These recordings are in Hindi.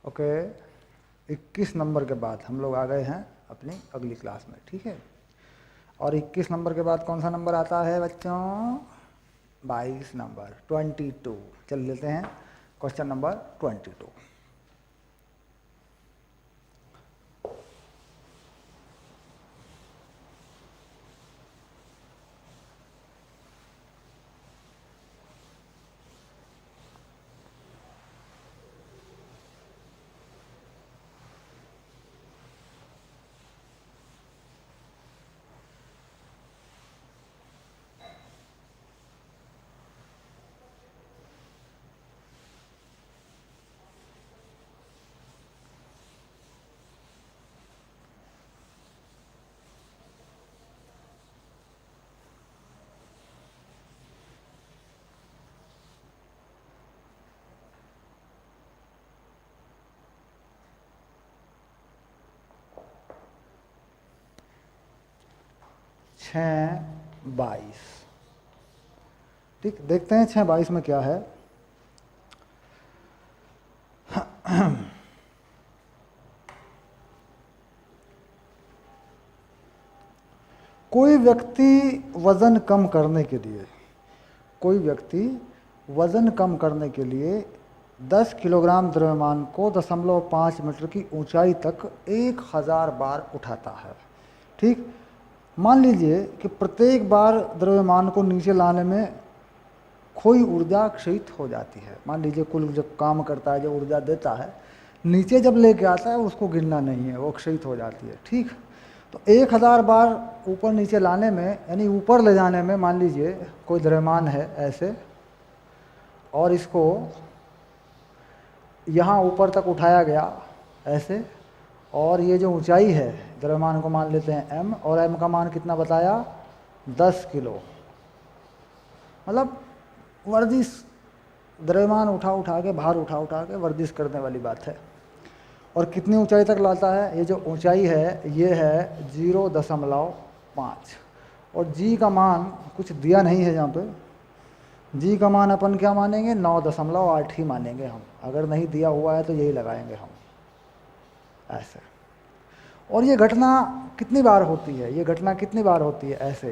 ओके, 21 नंबर के बाद हम लोग आ गए हैं अपनी अगली क्लास में, ठीक है। और 21 नंबर के बाद कौन सा नंबर आता है बच्चों? 22 नंबर, 22। चल लेते हैं क्वेश्चन नंबर 22। छः 22, ठीक। देखते हैं 6-22 में क्या है। कोई व्यक्ति वज़न कम करने के लिए, कोई व्यक्ति वज़न कम करने के लिए 10 किलोग्राम द्रव्यमान को 0.5 मीटर की ऊंचाई तक 1000 बार उठाता है, ठीक। मान लीजिए कि प्रत्येक बार द्रव्यमान को नीचे लाने में खोई ऊर्जा क्षयित हो जाती है। मान लीजिए कुल जब काम करता है, जो ऊर्जा देता है, नीचे जब लेके आता है उसको गिनना नहीं है, वो क्षयित हो जाती है, ठीक। तो 1000 बार ऊपर नीचे लाने में, यानी ऊपर ले जाने में, मान लीजिए कोई द्रव्यमान है ऐसे, और इसको यहाँ ऊपर तक उठाया गया ऐसे, और ये जो ऊंचाई है द्रव्यमान को मान लेते हैं m, और m का मान कितना बताया? 10 किलो। मतलब वर्जिश, द्रव्यमान उठा के, भार उठा के वर्जिश करने वाली बात है। और कितनी ऊंचाई तक लाता है? ये जो ऊंचाई है ये है 0.5, और g का मान कुछ दिया नहीं है यहाँ पे। g का मान अपन क्या मानेंगे? 9.8 ही मानेंगे हम। अगर नहीं दिया हुआ है तो यही लगाएंगे हम, ऐसे। और ये घटना कितनी बार होती है? ये घटना कितनी बार होती है? ऐसे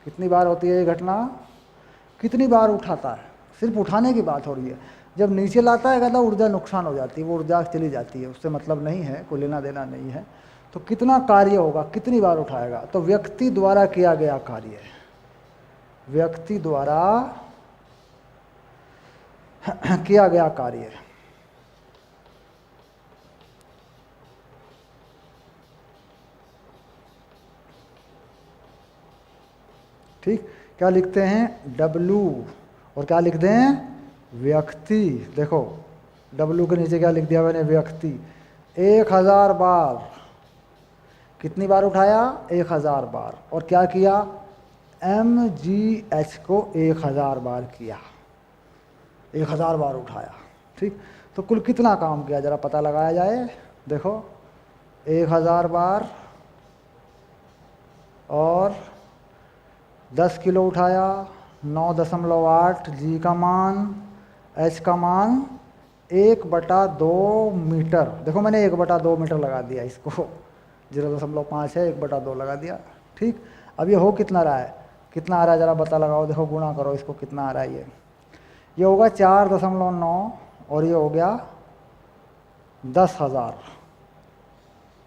कितनी बार होती है ये घटना? कितनी बार उठाता है? सिर्फ उठाने की बात हो रही है। जब नीचे लाता है कहता ऊर्जा नुकसान हो जाती है, वो ऊर्जा चली जाती है, उससे मतलब नहीं है, कोई लेना देना नहीं है। तो कितना कार्य होगा, कितनी बार उठाएगा? तो व्यक्ति द्वारा किया गया कार्य, व्यक्ति द्वारा किया गया कार्य, ठीक। क्या लिखते हैं? W, और क्या लिख दें? व्यक्ति। देखो W के नीचे क्या लिख दिया मैंने? व्यक्ति। 1000 बार, कितनी बार उठाया? 1000 बार। और क्या किया? mgh को 1000 बार किया, 1000 बार उठाया, ठीक। तो कुल कितना काम किया जरा पता लगाया जाए। देखो 1000 बार और 10 किलो उठाया, 9.8 g का मान, h का मान 1/2 मीटर। देखो मैंने 1/2 मीटर लगा दिया, इसको 0.5 है, 1/2 लगा दिया, ठीक। अब ये हो कितना रहा है? कितना आ रहा है जरा पता लगाओ। देखो गुणा करो इसको, कितना आ रहा है ये होगा 4.9, और ये हो गया 10,000,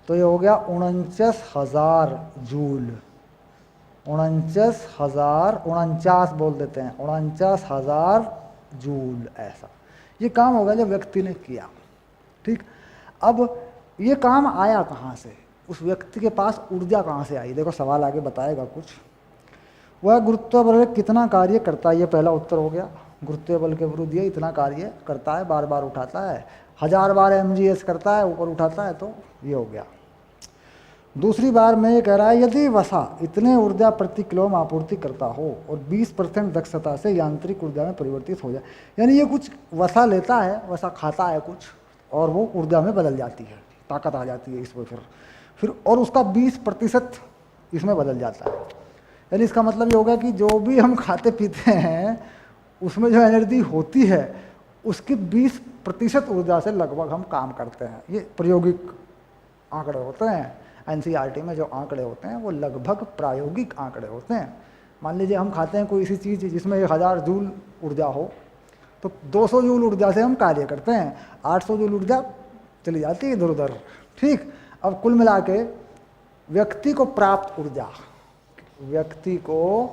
तो ये हो गया 49,000 जूल। 49 बोल देते हैं, 49,000 जूल। ऐसा ये काम होगा जो व्यक्ति ने किया, ठीक। अब ये काम आया कहाँ से? उस व्यक्ति के पास ऊर्जा कहाँ से आई? देखो सवाल आगे बताएगा कुछ। वह गुरुत्व बल कितना कार्य करता है, ये पहला उत्तर हो गया। गुरुत्व बल के विरुद्ध ये इतना कार्य करता है, बार बार उठाता है, 1000 बार mgh करता है, ऊपर उठाता है, तो ये हो गया। दूसरी बार में ये कह रहा है यदि वसा इतने ऊर्जा प्रति किलो में आपूर्ति करता हो और 20% दक्षता से यांत्रिक ऊर्जा में परिवर्तित हो जाए, यानी ये कुछ वसा लेता है, वसा खाता है कुछ, और वो ऊर्जा में बदल जाती है, ताकत आ जाती है इसमें, फिर और उसका 20% इसमें बदल जाता है। यानी इसका मतलब ये होगा कि जो भी हम खाते पीते हैं उसमें जो एनर्जी होती है उसकी 20% ऊर्जा से लगभग हम काम करते हैं। ये प्रायोगिक आंकड़े होते हैं, एनसीईआरटी में जो आंकड़े होते हैं वो लगभग प्रायोगिक आंकड़े होते हैं। मान लीजिए हम खाते हैं कोई ऐसी चीज़ जिसमें 1000 जूल ऊर्जा हो, तो 200 जूल ऊर्जा से हम कार्य करते हैं, 800 जूल ऊर्जा चली जाती है इधर उधर। ठीक, अब कुल मिला के व्यक्ति को प्राप्त ऊर्जा, व्यक्ति को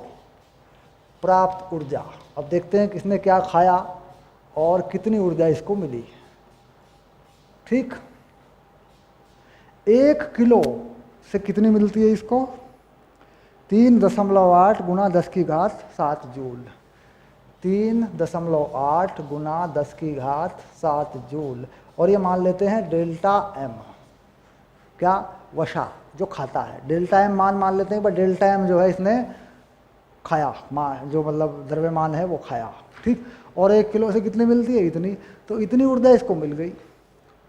प्राप्त ऊर्जा, अब देखते हैं किसने क्या खाया और कितनी ऊर्जा इसको मिली। ठीक, 1 किलो से कितनी मिलती है इसको? 3.8 गुना 10 की घात 7 जूल। 3.8 गुना 10 की घात 7 जूल। और ये मान लेते हैं डेल्टा एम, क्या? वसा जो खाता है। डेल्टा एम मान लेते हैं, पर डेल्टा एम जो है इसने खाया, जो मतलब द्रव्यमान है वो खाया। ठीक, और 1 किलो से कितनी मिलती है? इतनी। तो इतनी ऊर्जा इसको मिल गई।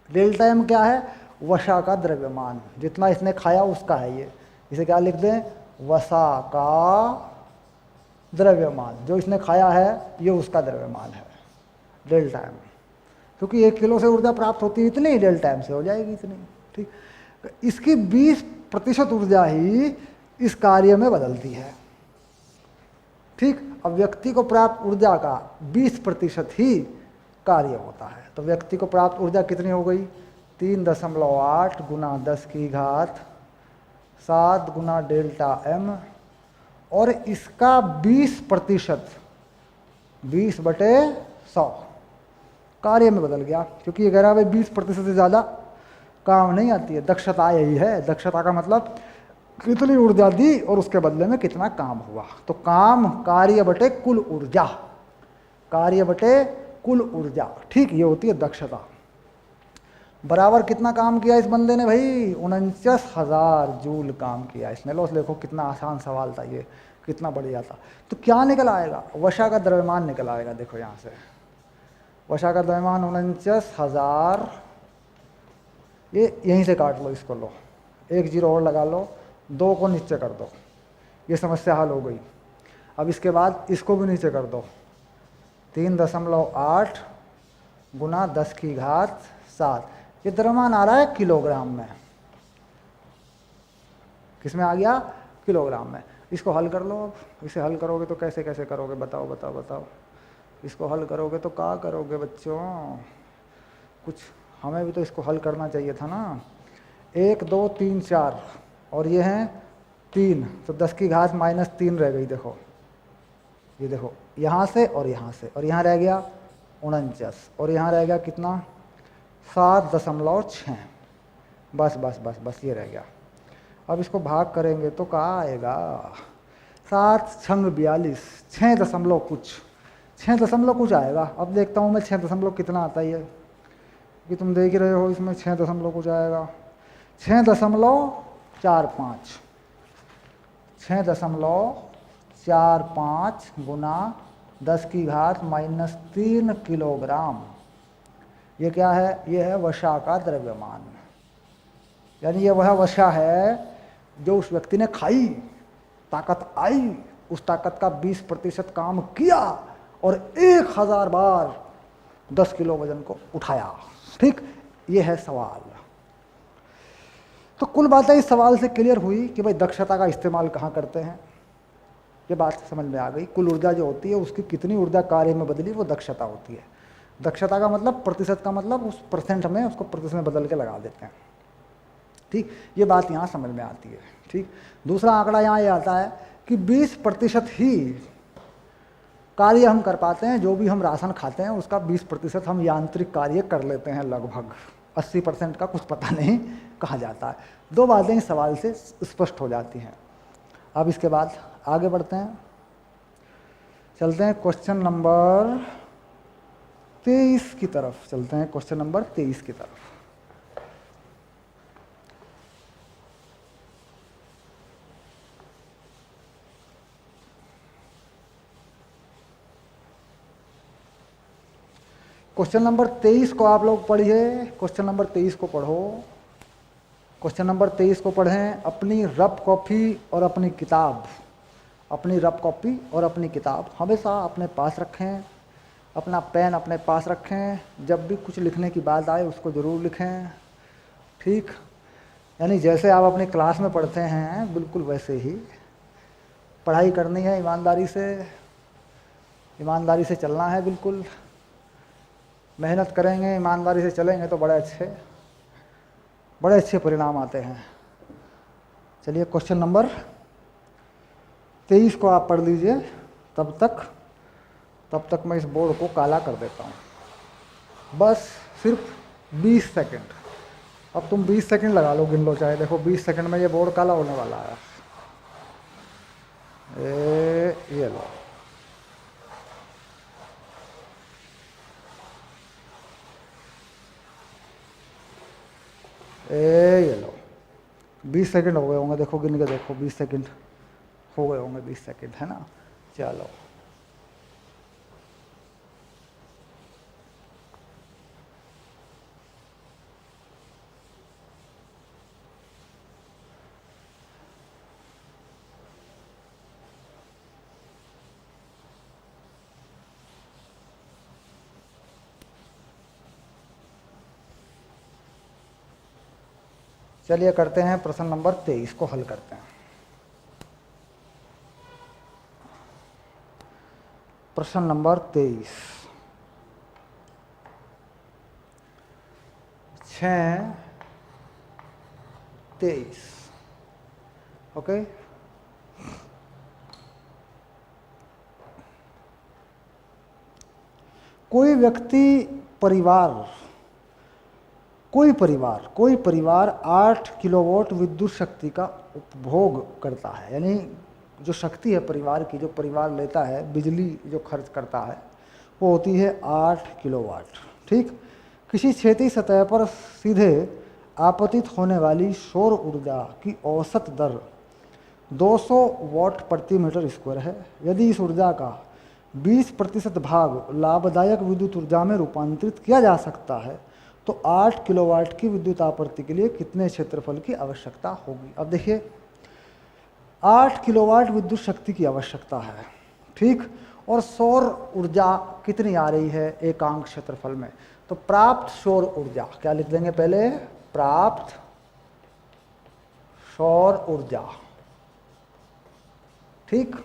डेल्टा एम क्या है? वसा का द्रव्यमान, जितना इसने खाया उसका है ये। इसे क्या लिख दें? वसा का द्रव्यमान, जो इसने खाया है ये उसका द्रव्यमान है, डेल्टा एम। क्योंकि 1 किलो से ऊर्जा प्राप्त होती है इतनी, डेल्टा एम से हो जाएगी इतनी। ठीक, इसकी 20% ऊर्जा ही इस कार्य में बदलती है। ठीक, अब व्यक्ति को प्राप्त ऊर्जा का 20% ही कार्य होता है। तो व्यक्ति को प्राप्त ऊर्जा कितनी हो गई? 3.8 गुना 10 की घात 7 गुना डेल्टा एम, और इसका 20%, 20/100 कार्य में बदल गया। क्योंकि ये कह रहा है 20% से ज़्यादा काम नहीं आती है। दक्षता यही है। दक्षता का मतलब कितनी ऊर्जा दी और उसके बदले में कितना काम हुआ। तो काम कार्य बटे कुल ऊर्जा, कार्य बटे कुल ऊर्जा। ठीक, ये होती है दक्षता। बराबर कितना काम किया इस बंदे ने भाई? 49,000 जूल काम किया इसने। लो देखो कितना आसान सवाल था ये, कितना बढ़िया था। तो क्या निकल आएगा? वसा का द्रव्यमान निकल आएगा। देखो यहाँ से वसा का द्रव्यमान 49,000, ये यहीं से काट लो, इसको लो, 1 जीरो और लगा लो, 2 को नीचे कर दो, ये समस्या हल हो गई। अब इसके बाद इसको भी नीचे कर दो, 3.8 गुना 10 की घात 7। ये द्रव्यमान आ रहा है किलोग्राम में। किसमें आ गया? किलोग्राम में। इसको हल कर लो। अब इसे हल करोगे तो कैसे कैसे करोगे? बताओ बताओ बताओ। इसको हल करोगे तो क्या करोगे बच्चों? कुछ हमें भी तो इसको हल करना चाहिए था ना। 1 2 3 4 और ये हैं 3, तो 10 की घात -3 रह गई। देखो ये देखो, यहाँ से और यहाँ से, और यहाँ रह गया 49, और यहाँ रह गया कितना? 7.6। बस बस बस बस ये रह गया। अब इसको भाग करेंगे तो क्या आएगा? 7 छंग 42, 6 दशमलव कुछ, 6 दशमलव कुछ आएगा। अब देखता हूँ मैं 6 दशमलव कितना आता है ये, कि तुम देख ही रहे हो इसमें 6 दशमलव कुछ आएगा। 6.45, 6.45 गुना 10 की घात -3 किलोग्राम। ये क्या है? ये है वसा का द्रव्यमान। यानी ये वह वसा है जो उस व्यक्ति ने खाई, ताकत आई, उस ताकत का 20% काम किया और 1000 बार 10 किलो वजन को उठाया। ठीक, ये है सवाल। तो कुल बातें इस सवाल से क्लियर हुई कि भाई दक्षता का इस्तेमाल कहाँ करते हैं, ये बात समझ में आ गई। कुल ऊर्जा जो होती है उसकी कितनी ऊर्जा कार्य में बदली, वो दक्षता होती है। दक्षता का मतलब प्रतिशत का मतलब उस परसेंट में उसको प्रतिशत में बदल के लगा देते हैं। ठीक, ये बात यहाँ समझ में आती है। ठीक, दूसरा आंकड़ा यहाँ ये आता है कि 20% ही कार्य हम कर पाते हैं। जो भी हम राशन खाते हैं उसका 20% हम यांत्रिक कार्य कर लेते हैं, लगभग 80% का कुछ पता नहीं कहा जाता है। 2 बातें इस सवाल से स्पष्ट हो जाती हैं। अब इसके बाद आगे बढ़ते हैं, चलते हैं क्वेश्चन नंबर 23 की तरफ। चलते हैं क्वेश्चन नंबर 23 की तरफ। क्वेश्चन नंबर 23 को आप लोग पढ़िए। क्वेश्चन नंबर 23 को पढ़ो। क्वेश्चन नंबर 23 को पढ़ें। अपनी रफ कॉपी और अपनी किताब, अपनी रफ कॉपी और अपनी किताब हमेशा अपने पास रखें। अपना पेन अपने पास रखें, जब भी कुछ लिखने की बात आए उसको ज़रूर लिखें, ठीक। यानी जैसे आप अपनी क्लास में पढ़ते हैं बिल्कुल वैसे ही पढ़ाई करनी है, ईमानदारी से चलना है, बिल्कुल मेहनत करेंगे, ईमानदारी से चलेंगे तो बड़े अच्छे परिणाम आते हैं। चलिए क्वेश्चन नंबर 23 को आप पढ़ लीजिए, तब तक मैं इस बोर्ड को काला कर देता हूँ। बस सिर्फ 20 सेकंड, अब तुम 20 सेकंड लगा लो, गिन लो चाहे, देखो 20 सेकंड में ये बोर्ड काला होने वाला है। ये लो, ये लो, 20 सेकंड हो गए होंगे, देखो गिन के देखो, 20 सेकंड हो गए होंगे, 20 सेकंड है ना। चलो चलिए करते हैं प्रश्न नंबर 23 को हल करते हैं। प्रश्न नंबर 23, 6-23, ओके। कोई व्यक्ति कोई परिवार 8 किलोवाट विद्युत शक्ति का उपभोग करता है, यानी जो शक्ति है परिवार की, जो परिवार लेता है, बिजली जो खर्च करता है वो होती है 8 किलोवाट, ठीक। किसी क्षेत्रीय सतह पर सीधे आपतित होने वाली सौर ऊर्जा की औसत दर 200 वाट प्रति मीटर स्क्वायर है। यदि इस ऊर्जा का 20% भाग लाभदायक विद्युत ऊर्जा में रूपांतरित किया जा सकता है तो 8 किलोवाट की विद्युत आपूर्ति के लिए कितने क्षेत्रफल की आवश्यकता होगी। अब देखिए 8 किलोवाट विद्युत शक्ति की आवश्यकता है, ठीक, और सौर ऊर्जा कितनी आ रही है एकांक क्षेत्रफल में, तो प्राप्त सौर ऊर्जा क्या लिख देंगे पहले, प्राप्त सौर ऊर्जा, ठीक।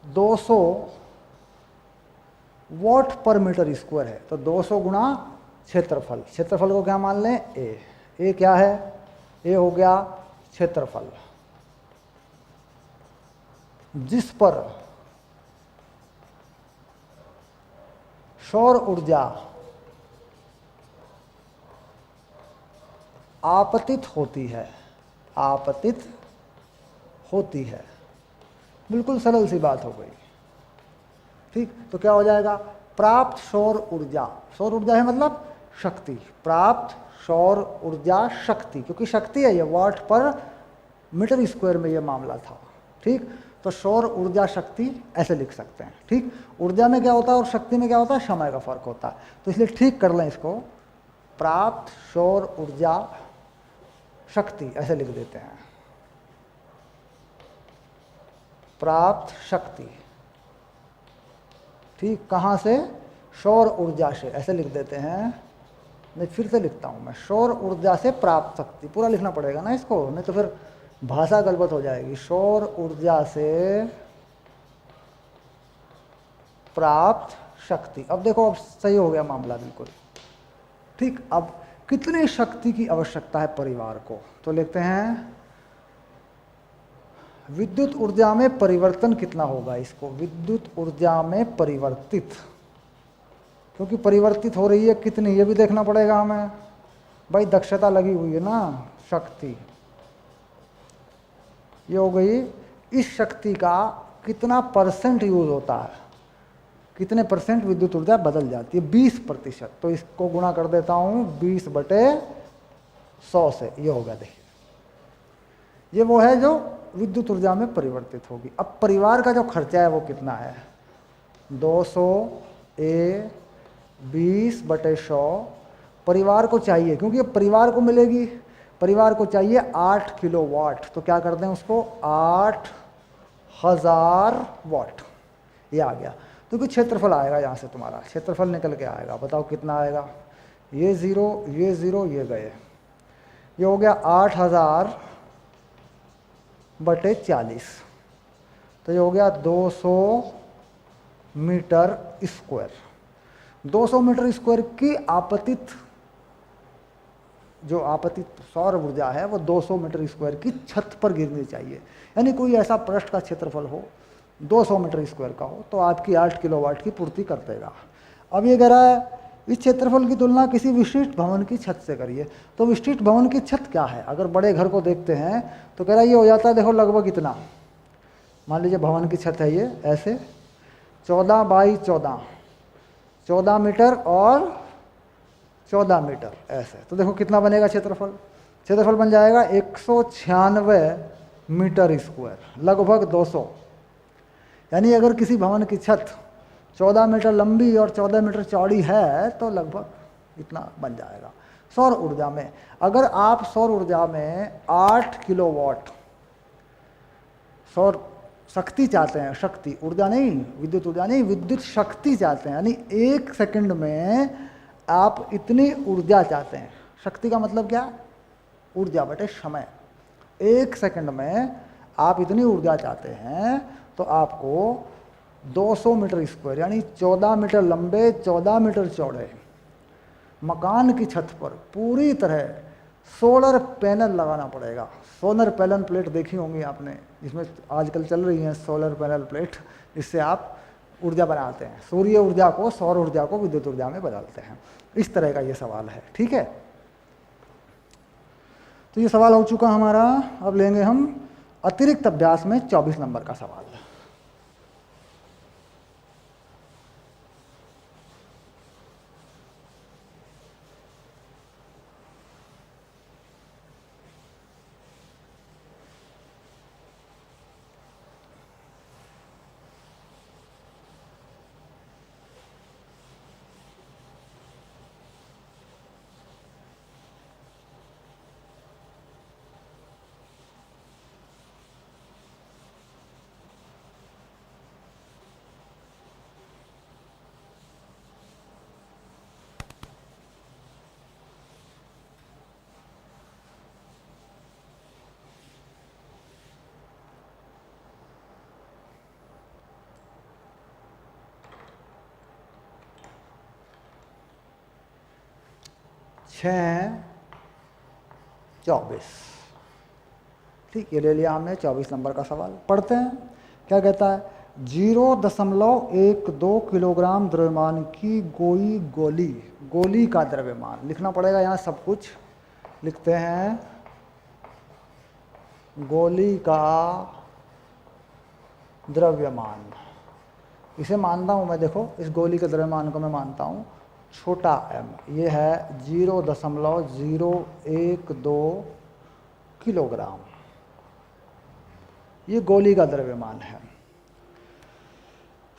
$200 वाट पर मीटर स्क्वायर है, तो 200 गुणा क्षेत्रफल को क्या मान लें, ए क्या है, ए हो गया क्षेत्रफल, जिस पर सौर ऊर्जा आपतित होती है, बिल्कुल सरल सी बात हो गई, ठीक। तो क्या हो जाएगा, प्राप्त सौर ऊर्जा है मतलब शक्ति, प्राप्त सौर ऊर्जा शक्ति, क्योंकि शक्ति है ये, वाट पर मीटर स्क्वायर में ये मामला था, ठीक। तो सौर ऊर्जा शक्ति ऐसे लिख सकते हैं, ठीक। ऊर्जा में क्या होता है और शक्ति में क्या होता है, समय का फर्क होता है, तो इसलिए ठीक कर लें इसको, प्राप्त सौर ऊर्जा शक्ति ऐसे लिख देते हैं, प्राप्त शक्ति, ठीक। कहाँ से, सौर ऊर्जा से, ऐसे लिख देते हैं, नहीं फिर से लिखता हूँ मैं, सौर ऊर्जा से प्राप्त शक्ति, पूरा लिखना पड़ेगा ना इसको, नहीं तो फिर भाषा गलत हो जाएगी। सौर ऊर्जा से प्राप्त शक्ति, अब देखो अब सही हो गया मामला बिल्कुल, ठीक। अब कितनी शक्ति की आवश्यकता है परिवार को, तो लिखते हैं विद्युत ऊर्जा में परिवर्तन कितना होगा, इसको विद्युत ऊर्जा में परिवर्तित, क्योंकि परिवर्तित हो रही है कितनी ये भी देखना पड़ेगा हमें, भाई दक्षता लगी हुई है ना, शक्ति ये हो गई, इस शक्ति का कितना परसेंट यूज होता है, कितने परसेंट विद्युत ऊर्जा बदल जाती है, 20%, तो इसको गुणा कर देता हूँ 20/100 से, ये हो गया। देखिए ये वो है जो विद्युत ऊर्जा में परिवर्तित होगी। अब परिवार का जो खर्चा है वो कितना है, 200 A 20/100 परिवार को चाहिए, क्योंकि ये परिवार को मिलेगी, परिवार को चाहिए 8 किलोवाट, तो क्या कर दें उसको 8000 वाट, ये आ गया। तो कुछ क्षेत्रफल आएगा यहाँ से, तुम्हारा क्षेत्रफल निकल के आएगा, बताओ कितना आएगा। ये ज़ीरो ये गए, ये हो गया 8000 बटे 40, तो ये हो गया 200 मीटर स्क्वायर। 200 मीटर स्क्वायर की आपतित सौर ऊर्जा है वो 200 मीटर स्क्वायर की छत पर गिरनी चाहिए। यानी कोई ऐसा पृष्ठ का क्षेत्रफल हो 200 मीटर स्क्वायर का हो तो आपकी 8 किलोवाट की पूर्ति कर देगा। अब ये कह रहा है इस क्षेत्रफल की तुलना किसी विशिष्ट भवन की छत से करिए। तो विशिष्ट भवन की छत क्या है? अगर बड़े घर को देखते हैं तो कह रहा है ये हो जाता है, देखो लगभग इतना, मान लीजिए भवन की छत है ये ऐसे 14 बाई 14 मीटर और 14 मीटर ऐसे, तो देखो कितना बनेगा क्षेत्रफल। क्षेत्रफल बन जाएगा 196 मीटर स्क्वायर, लगभग 200। यानी अगर किसी भवन की छत 14 मीटर लंबी और 14 मीटर चौड़ी है तो लगभग इतना बन जाएगा। सौर ऊर्जा में अगर आप सौर ऊर्जा में 8 किलोवाट सौर शक्ति चाहते हैं, शक्ति ऊर्जा नहीं, विद्युत ऊर्जा नहीं, विद्युत शक्ति चाहते हैं, यानी 1 सेकंड में आप इतनी ऊर्जा चाहते हैं। शक्ति का मतलब क्या? ऊर्जा बटे समय। 1 सेकंड में आप इतनी ऊर्जा चाहते हैं तो आपको 200 मीटर स्क्वायर यानी 14 मीटर लंबे 14 मीटर चौड़े मकान की छत पर पूरी तरह सोलर पैनल लगाना पड़ेगा। सोलर पैनल प्लेट देखी होंगी आपने, जिसमें आजकल चल रही हैं सोलर पैनल प्लेट, जिससे आप ऊर्जा बनाते हैं, सूर्य ऊर्जा को सौर ऊर्जा को विद्युत ऊर्जा में बदलते हैं। इस तरह का ये सवाल है, ठीक है। तो ये सवाल हो चुका हमारा। अब लेंगे हम अतिरिक्त अभ्यास में 24 नंबर का सवाल। छः 24, ठीक, ये ले लिया हमने 24 नंबर का सवाल। पढ़ते हैं क्या कहता है। 0.12 किलोग्राम द्रव्यमान की गोली का द्रव्यमान लिखना पड़ेगा। यहाँ सब कुछ लिखते हैं। गोली का द्रव्यमान, इसे मानता हूँ मैं, देखो इस गोली के द्रव्यमान को मैं मानता हूँ छोटा m, ये है 0.012 किलोग्राम, ये गोली का द्रव्यमान है।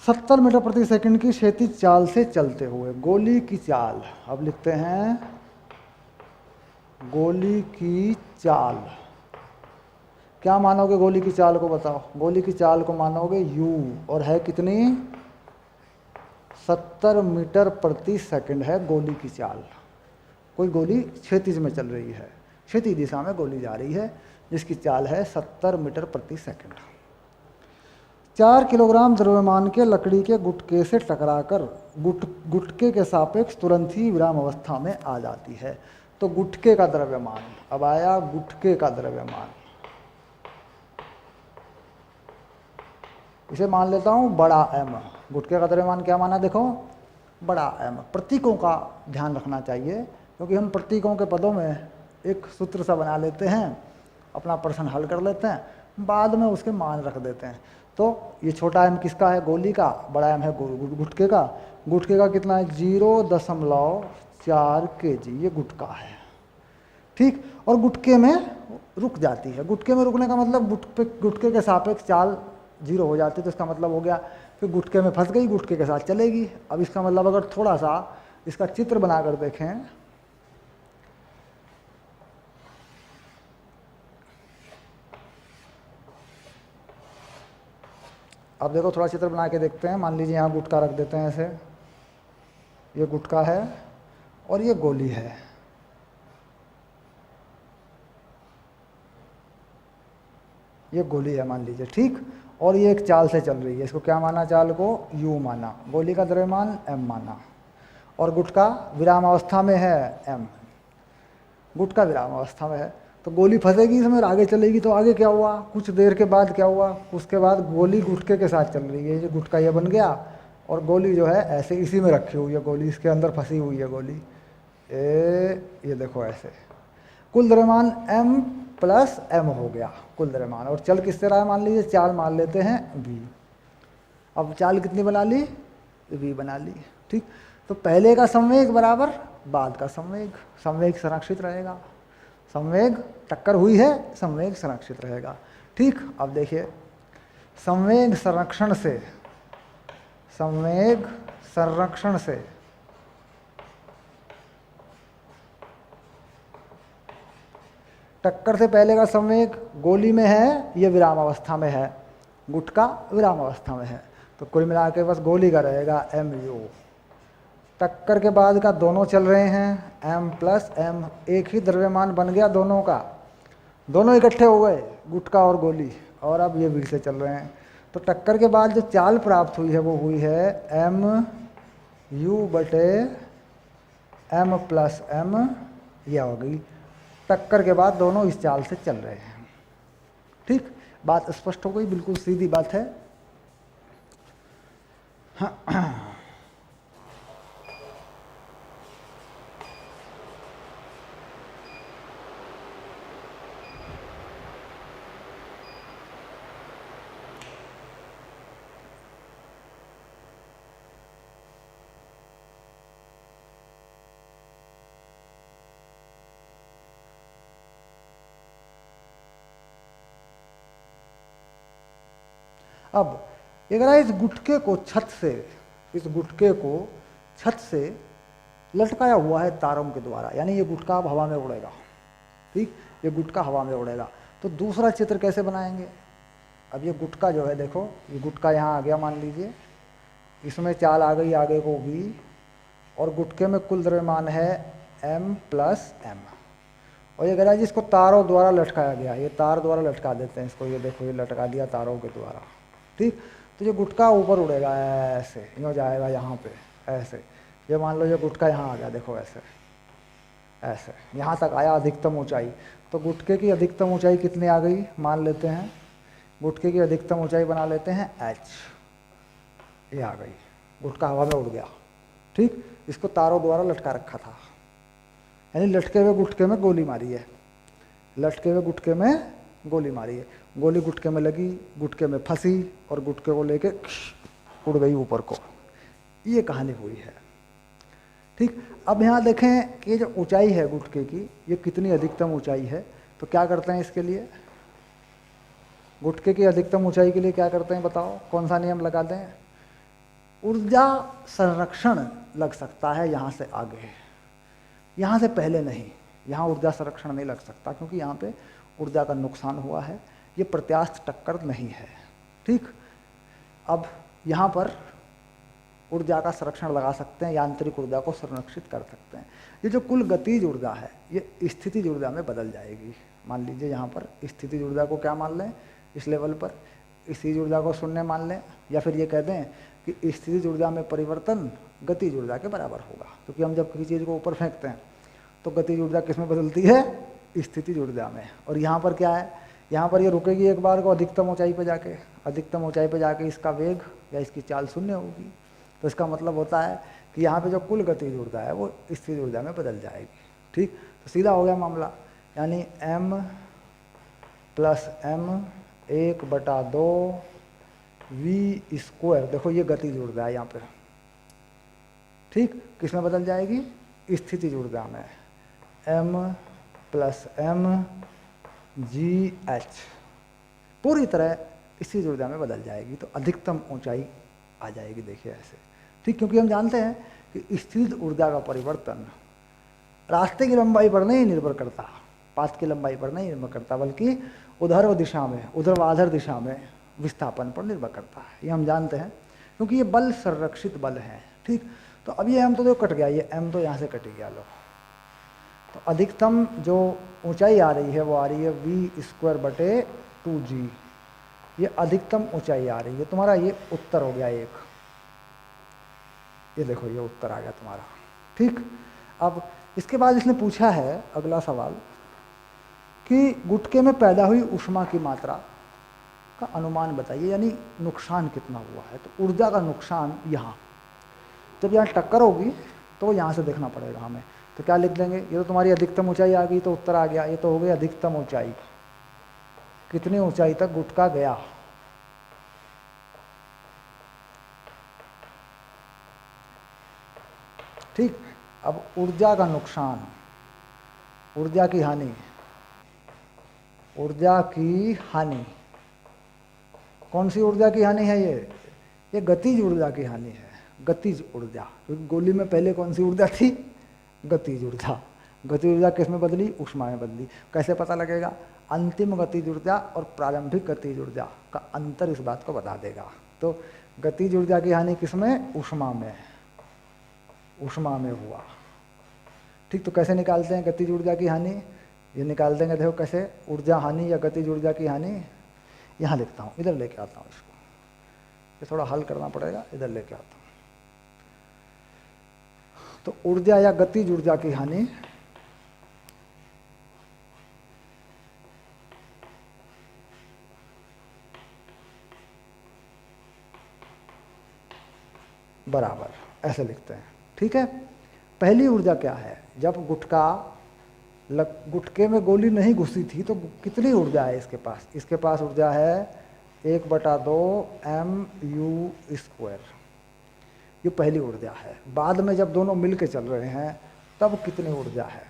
70 मीटर प्रति सेकंड की क्षैतिज चाल से चलते हुए गोली की चाल, अब लिखते हैं गोली की चाल। क्या मानोगे गोली की चाल को? बताओ। गोली की चाल को मानोगे u, और है कितनी? 70 मीटर प्रति सेकंड है गोली की चाल। कोई गोली क्षैतिज में चल रही है, क्षैतिज दिशा में गोली जा रही है, जिसकी चाल है 70 मीटर प्रति सेकंड। 4 किलोग्राम द्रव्यमान के लकड़ी के गुटके से टकराकर गुटके के सापेक्ष तुरंत ही विराम अवस्था में आ जाती है। तो गुटके का द्रव्यमान, अब आया गुटके का द्रव्यमान, इसे मान लेता हूँ बड़ा M। गुटके का द्रव्यमान क्या माना? देखो बड़ा M। प्रतीकों का ध्यान रखना चाहिए, क्योंकि हम प्रतीकों के पदों में एक सूत्र सा बना लेते हैं, अपना प्रश्न हल कर लेते हैं, बाद में उसके मान रख देते हैं। तो ये छोटा M किसका है? गोली का। बड़ा M है गुटके का। गुटके का कितना है? 0.4 kg, ये गुटका है, ठीक। और गुटके में रुक जाती है। गुटके में रुकने का मतलब गुटके के सापेक्ष चाल 0 हो जाती है, तो इसका मतलब हो गया फिर गुटके में फंस गई, गुटके के साथ चलेगी। अब इसका मतलब अगर थोड़ा सा इसका चित्र बनाकर देखें अब देखो थोड़ा चित्र बना के देखते हैं। मान लीजिए यहाँ गुटका रख देते हैं ऐसे, ये गुटका है और ये गोली है। ये गोली है मान लीजिए, ठीक। और ये एक चाल से चल रही है, इसको क्या माना, चाल को u माना, गोली का द्रव्यमान m माना, और गुटका विराम अवस्था में है m, गुटका विराम अवस्था में है। तो गोली फंसेगी इसमें और आगे चलेगी, तो आगे क्या हुआ, कुछ देर के बाद क्या हुआ, उसके बाद गोली गुटके के साथ चल रही है। ये गुटका ये बन गया और गोली जो है ऐसे इसी में रखी हुई है, गोली इसके अंदर फंसी हुई है गोली। ये देखो ऐसे कुल द्रव्यमान m प्लस m हो गया कुल द्रव्यमान। और चल किससे रहा है, मान लीजिए चाल मान लेते हैं v। अब चाल कितनी बना ली, v बना ली, ठीक। तो पहले का संवेग बराबर बाद का संवेग, संवेग संरक्षित रहेगा, संवेग टक्कर हुई है, संवेग संरक्षित रहेगा, ठीक। अब देखिए संवेग संरक्षण से, संवेग संरक्षण से टक्कर से पहले का संवेग गोली में है, ये विराम अवस्था में है, गुटका विराम अवस्था में है, तो कुल मिला के बस गोली का रहेगा mu। टक्कर के बाद का दोनों चल रहे हैं m प्लस m, एक ही द्रव्यमान बन गया दोनों का, दोनों इकट्ठे हो गए गुटका और गोली, और अब ये v से चल रहे हैं। तो टक्कर के बाद जो चाल प्राप्त हुई है वो हुई है mu बटे m प्लस m, यह हो गई। टक्कर के बाद दोनों इस चाल से चल रहे हैं, ठीक। बात स्पष्ट हो गई, बिल्कुल सीधी बात है। अब अगर इस गुटके को छत से, इस गुटके को छत से लटकाया हुआ है तारों के द्वारा, यानी ये गुटका अब हवा में उड़ेगा, ठीक, ये गुटका हवा में उड़ेगा। तो दूसरा चित्र कैसे बनाएंगे, अब ये गुटका जो है देखो, ये गुटका यहाँ आ गया मान लीजिए, इसमें चाल आ गई आगे को v, और गुटके में कुल द्रव्यमान है m प्लस m, और ये कह रहा है जिसको तारों द्वारा लटकाया गया, ये तार द्वारा लटका देते हैं इसको, ये देखो ये लटका दिया तारों के द्वारा, ठीक। तो ये गुटका ऊपर उड़ेगा ऐसे, यूँ जाएगा यहाँ पे ऐसे, ये मान लो ये गुटका यहाँ आ गया देखो ऐसे, ऐसे यहाँ तक आया अधिकतम ऊंचाई। तो गुटके की अधिकतम ऊंचाई कितनी आ गई, मान लेते हैं गुटके की अधिकतम ऊंचाई बना लेते हैं h, ये आ गई, गुटका हवा में उड़ गया, ठीक। इसको तारों द्वारा लटका रखा था, यानी लटके हुए गुटके में गोली मारी है, लटके हुए गुटके में गोली मारी है, गोली गुटके में लगी, गुटके में फंसी और गुटके को लेके उड़ गई ऊपर को, ये कहानी हुई है, ठीक। अब यहाँ देखें कि ये जो ऊंचाई है गुटके की, ये कितनी अधिकतम ऊंचाई है। तो क्या करते हैं इसके लिए, गुटके की अधिकतम ऊंचाई के लिए क्या करते हैं बताओ, कौन सा नियम लगाते हैं, ऊर्जा संरक्षण लग सकता है यहाँ से आगे, यहाँ से पहले नहीं, यहाँ ऊर्जा संरक्षण नहीं लग सकता, क्योंकि यहाँ पे ऊर्जा का नुकसान हुआ है, ये प्रत्यास्थ टक्कर नहीं है, ठीक। अब यहाँ पर ऊर्जा का संरक्षण लगा सकते हैं, यांत्रिक ऊर्जा को संरक्षित कर सकते हैं। ये जो कुल गतिज ऊर्जा है ये स्थितिज ऊर्जा में बदल जाएगी। मान लीजिए यहाँ पर स्थितिज ऊर्जा को क्या मान लें, इस लेवल पर स्थितिज ऊर्जा को शून्य मान लें, या फिर ये कह दें कि स्थितिज ऊर्जा में परिवर्तन गतिज ऊर्जा के बराबर होगा, क्योंकि हम जब किसी चीज़ को ऊपर फेंकते हैं तो गतिज ऊर्जा किस में बदलती है, स्थितिज ऊर्जा में। और यहाँ पर क्या है, यहाँ पर ये रुकेगी एक बार को अधिकतम ऊंचाई पे जाके, अधिकतम ऊंचाई पे जाके इसका वेग या इसकी चाल शून्य होगी। तो इसका मतलब होता है कि यहाँ पे जो कुल गतिज ऊर्जा है वो स्थिर ऊर्जा में बदल जाएगी, ठीक। तो सीधा हो गया मामला, यानी m plus m 1/2 v square, देखो ये गतिज ऊर्जा है यहाँ पे, ठीक। किस में बदल जाएगी, स्थितिज ऊर्जा में, m प्लस m gh पूरी तरह स्थितिज ऊर्जा में बदल जाएगी। तो अधिकतम ऊंचाई आ जाएगी, देखिए ऐसे, ठीक। क्योंकि हम जानते हैं कि स्थिर ऊर्जा का परिवर्तन रास्ते की लंबाई पर नहीं निर्भर करता, पाथ की लंबाई पर नहीं निर्भर करता, बल्कि ऊर्ध्वाधर दिशा में, ऊर्ध्वाधर दिशा में विस्थापन पर निर्भर करता है, ये हम जानते हैं, क्योंकि ये बल संरक्षित बल है। ठीक, तो अब ये m तो कट गया, ये m तो यहाँ से कट गया। लो, तो अधिकतम जो ऊंचाई आ रही है वो आ रही है v²/2g, ये अधिकतम ऊंचाई आ रही है तुम्हारा। ये उत्तर हो गया एक, ये देखो ये उत्तर आ गया तुम्हारा। ठीक, अब इसके बाद इसने पूछा है अगला सवाल कि गुटके में पैदा हुई ऊष्मा की मात्रा का अनुमान बताइए, यानी नुकसान कितना हुआ है। तो ऊर्जा का नुकसान यहाँ, जब यहाँ टक्कर होगी तो यहाँ से देखना पड़ेगा हमें। तो क्या लिख देंगे, ये तो तुम्हारी अधिकतम ऊंचाई आ गई तो उत्तर आ गया। ये तो हो गई अधिकतम ऊंचाई, कितनी ऊंचाई तक गुटका गया। ठीक, अब ऊर्जा का नुकसान, ऊर्जा की हानि, ऊर्जा की हानि, कौन सी ऊर्जा की हानि है ये गतिज ऊर्जा की हानि है। गतिज ऊर्जा, क्योंकि गोली में पहले कौन सी ऊर्जा थी, गतिज ऊर्जा। गतिज ऊर्जा किस में बदली, ऊष्मा में बदली। कैसे पता लगेगा, अंतिम गतिज ऊर्जा और प्रारंभिक गतिज ऊर्जा का अंतर इस बात को बता देगा। तो गतिज ऊर्जा की हानि किसमें, ऊष्मा में, ऊष्मा में हुआ। ठीक, तो कैसे निकालते हैं गतिज ऊर्जा की हानि, ये निकाल देंगे। देखो कैसे, ऊर्जा हानि या गतिज ऊर्जा की हानि, यहाँ लिखता हूँ, इधर लेके आता हूँ इसको, ये थोड़ा हल करना पड़ेगा, इधर लेके आता हूँ। तो ऊर्जा या गतिज ऊर्जा की हानि बराबर, ऐसे लिखते हैं। ठीक है, पहली ऊर्जा क्या है, जब गुटके में गोली नहीं घुसी थी तो कितनी ऊर्जा है इसके पास, इसके पास ऊर्जा है 1/2 mu²। ये पहली ऊर्जा है। बाद में जब दोनों मिल के चल रहे हैं तब कितनी ऊर्जा है,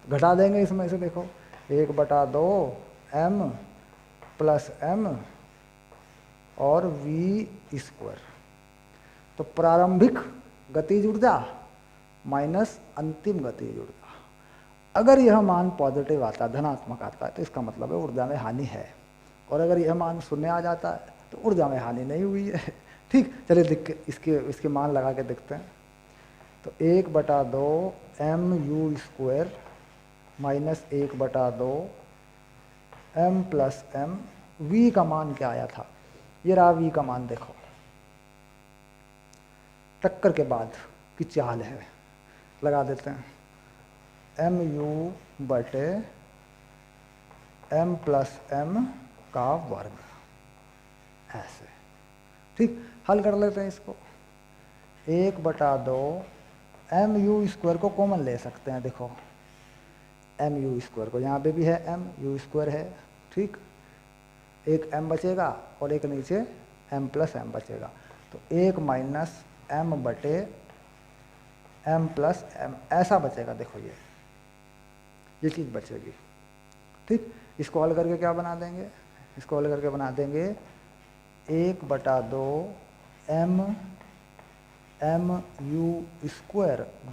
घटा देंगे इसमें से। देखो 1/2 m + m और v²। तो प्रारंभिक गतिज ऊर्जा माइनस अंतिम गतिज ऊर्जा। अगर यह मान पॉजिटिव आता है, धनात्मक आता है, तो इसका मतलब है ऊर्जा में हानि है, और अगर यह मान शून्य आ जाता है तो ऊर्जा में हानि नहीं हुई है। ठीक, चलिए देख के इसके मान लगा के देखते हैं। तो 1/2 mu² minus 1/2 m + m, v का मान क्या आया था, ये रहा v का मान। देखो टक्कर के बाद की चाल है, लगा देते हैं mu/m + m का वर्ग, ऐसे। ठीक, हल कर लेते हैं इसको। 1/2 mu² को कॉमन ले सकते हैं। देखो mu² को, यहाँ पे भी है mu² है। ठीक, एक m बचेगा और एक नीचे m + m बचेगा। तो 1 - m + m ऐसा बचेगा। देखो ये चीज़ बचेगी। ठीक, इसको हल करके क्या बना देंगे, इसको हल करके बना देंगे 1/2 mu²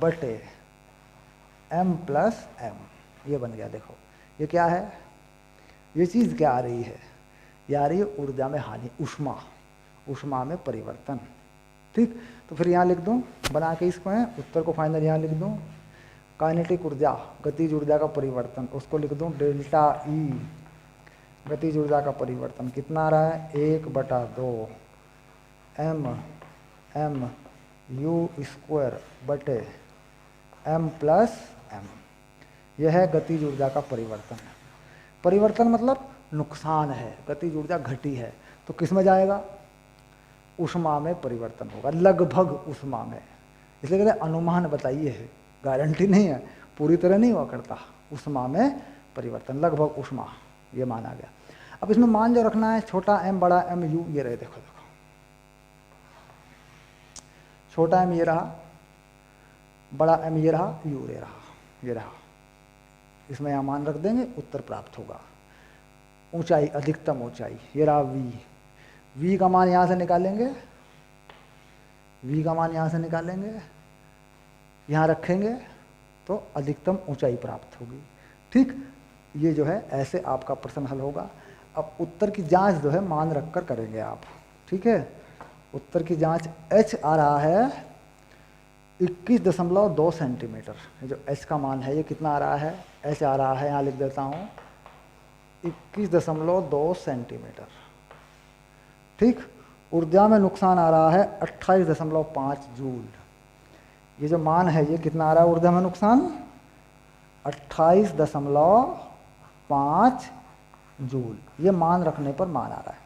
बटे m + m, ये बन गया। देखो ये क्या है, ये चीज़ क्या आ रही है, ये आ रही है ऊर्जा में हानि, ऊष्मा में परिवर्तन। ठीक, तो फिर यहाँ लिख दूँ बना के इसको, है उत्तर को फाइनल यहाँ लिख दूँ। काइनेटिक ऊर्जा, गतिज ऊर्जा का परिवर्तन, उसको लिख दूँ ΔE। गतिज ऊर्जा का परिवर्तन कितना आ रहा है, 1/2 mu² बटे m + m, यह है गतिज ऊर्जा का परिवर्तन। परिवर्तन मतलब नुकसान है, गतिज ऊर्जा घटी है, तो किस में जाएगा, ऊष्मा में परिवर्तन होगा, लगभग ऊष्मा में। इसलिए कहते हैं अनुमान बताइए है, गारंटी नहीं है, पूरी तरह नहीं हुआ करता। ऊष्मा में परिवर्तन, लगभग ऊष्मा, ये माना गया। अब इसमें मान जो रखना है, छोटा m बड़ा M u, ये रहे। देखो छोटा m ये रहा, बड़ा M ये रहा, u ये रहा। इसमें यहाँ मान रख देंगे, उत्तर प्राप्त होगा। ऊंचाई, अधिकतम ऊंचाई, ये रहा v का मान यहाँ से निकालेंगे, v का मान यहाँ से निकालेंगे, यहाँ रखेंगे तो अधिकतम ऊंचाई प्राप्त होगी। ठीक, ये जो है ऐसे आपका प्रश्न हल होगा। अब उत्तर की जांच जो है मान रखकर करेंगे आप, ठीक है। उत्तर की जांच h आ रहा है 21.2 सेंटीमीटर। ये जो h का मान है ये कितना आ रहा है, h आ रहा है, यहाँ लिख देता हूँ 21.2 सेंटीमीटर, ठीक। ऊर्जा में नुकसान आ रहा है 28.5 जूल। ये जो मान है ये कितना आ रहा है ऊर्जा में नुकसान, 28.5 जूल। ये मान रखने पर मान आ रहा है,